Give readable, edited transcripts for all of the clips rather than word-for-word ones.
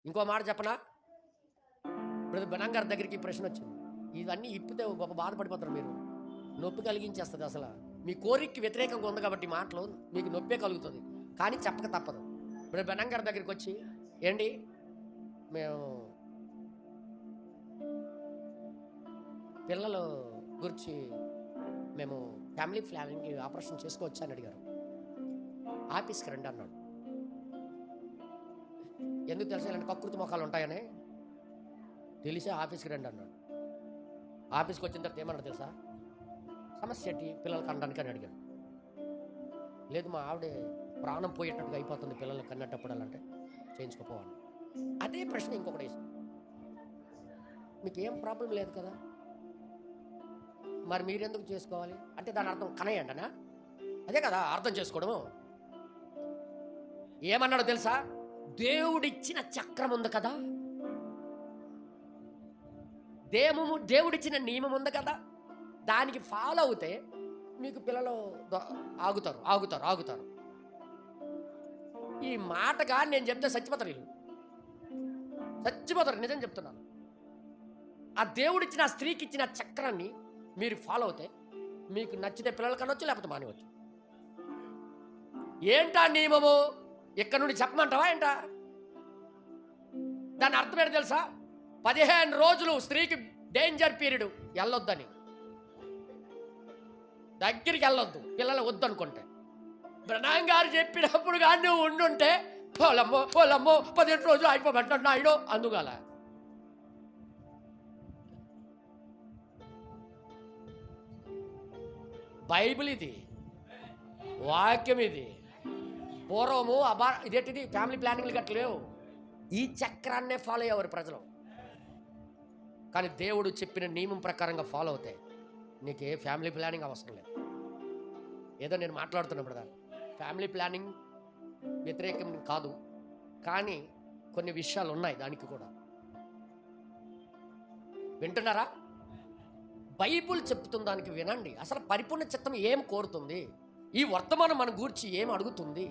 ఇంకో మాట చెప్పనా, బ్రదర్ బెనాంగ్ గారి దగ్గరికి ఈ ప్రశ్న వచ్చింది. ఇవన్నీ ఇప్పితే గొప్ప బాధపడిపోతారు మీరు, నొప్పి కలిగించేస్తుంది. అసలు మీ కోరికకి వ్యతిరేకంగా ఉంది కాబట్టి మాటలు మీకు నొప్పే కలుగుతుంది, కానీ చెప్పక తప్పదు. బ్రదర్ బెనాంగ్ గారి దగ్గరికి వచ్చి, ఏంటి మేము పిల్లలు గురించి మేము ఫ్యామిలీ ప్లానింగ్ ఆపరేషన్ చేసుకోవచ్చా అని అడిగారు. ఆఫీస్కి రండి అన్నాడు. ఎందుకు తెలుసా, ఇలాంటి కకృతి మొఖాలు ఉంటాయని తెలిసే ఆఫీస్కి రండి అన్నాడు. ఆఫీస్కి వచ్చిన తర్వాత ఏమన్నాడు తెలుసా, సమస్య ఏంటి పిల్లలకి అనడానికి అని అడిగాడు. లేదు మా ఆవిడే ప్రాణం పోయేటట్టుగా అయిపోతుంది పిల్లలకి అన్నట్టప్పుడు అంటే చేయించుకోపోవాలి. అదే ప్రశ్న ఇంకొకటి వేసి, మీకు ఏం ప్రాబ్లం లేదు కదా, మరి మీరెందుకు చేసుకోవాలి అంటే దాని అర్థం కనయండనా? అదే కదా అర్థం చేసుకోవడము. ఏమన్నాడో తెలుసా, దేవుడిచ్చిన చక్రం ఉంది కదా, దేవుడిచ్చిన నియమం ఉంది కదా, దానికి ఫాలో అవుతే మీకు పిల్లలు ఆగుతారు. ఈ మాటగా నేను చెప్తే చచ్చిపోతారు వీళ్ళు, చచ్చిపోతారు. నిజం చెప్తున్నాను. ఆ దేవుడిచ్చిన ఆ స్త్రీకి ఇచ్చిన చక్రాన్ని మీరు ఫాలో అవుతే మీకు నచ్చితే పిల్లలు కనవచ్చు, లేకపోతే మానేవచ్చు. ఏంటా నియమము ఇక్కడ నుండి చెప్పమంటావా ఏంటా? దాని అర్థం ఏంటి తెలుసా, 15 రోజులు స్త్రీకి డేంజర్ పీరియడ్, వెళ్ళొద్దని, దగ్గరికి వెళ్ళొద్దు పిల్లలు వద్దనుకుంటే. బ్రహ్నాంగ్ గారు చెప్పినప్పుడు కానీ నువ్వు ఉండుంటే పొలమ్మో 15 రోజులు అయిపోమంటాడు నాయుడు అందుగల. బైబిల్ ఇది, వాక్యం ఇది. పూర్వము ఇదేంటిది ఫ్యామిలీ ప్లానింగ్లు గట్లేవు, ఈ చక్రాన్నే ఫాలో అయ్యేవారు ప్రజలు. కానీ దేవుడు చెప్పిన నియమం ప్రకారంగా ఫాలో అవుతాయి నీకు ఏ ఫ్యామిలీ ప్లానింగ్ అవసరం లేదు. ఏదో నేను మాట్లాడుతున్నా బ్రదర్, ఫ్యామిలీ ప్లానింగ్ వ్యతిరేకం కాదు, కానీ కొన్ని విషయాలు ఉన్నాయి దానికి కూడా. వింటున్నారా? బైబుల్ చెప్తున్న దానికి వినండి. అసలు పరిపూర్ణ చిత్తం ఏం కోరుతుంది, ఈ వర్తమానం మన గూర్చి ఏం అడుగుతుంది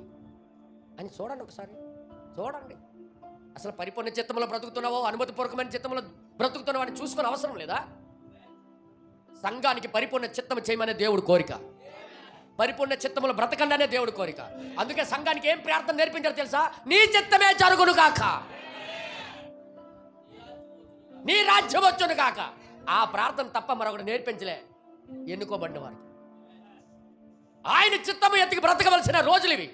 అని చూడండి. ఒకసారి చూడండి. అసలు పరిపూర్ణ చిత్తంలో బ్రతుకుతున్నావో అనుమతిపూర్వకమైన చిత్తంలో బ్రతుకుతున్నావో అని చూసుకునే అవసరం లేదా? సంఘానికి పరిపూర్ణ చిత్తం చేయమనే దేవుడు కోరిక, పరిపూర్ణ చిత్తములో బ్రతకండి అనే దేవుడు కోరిక. అందుకే సంఘానికి ఏం ప్రార్థన నేర్పించారు తెలుసా, నీ చిత్తమే జరుగును కాక, నీ రాజ్యం వచ్చును కాక. ఆ ప్రార్థన తప్ప మరొకటి నేర్పించలే ఎన్నుకోబడిన వారికి. ఆయన చిత్తము ఎత్తికి బ్రతకవలసిన రోజులు ఇవి.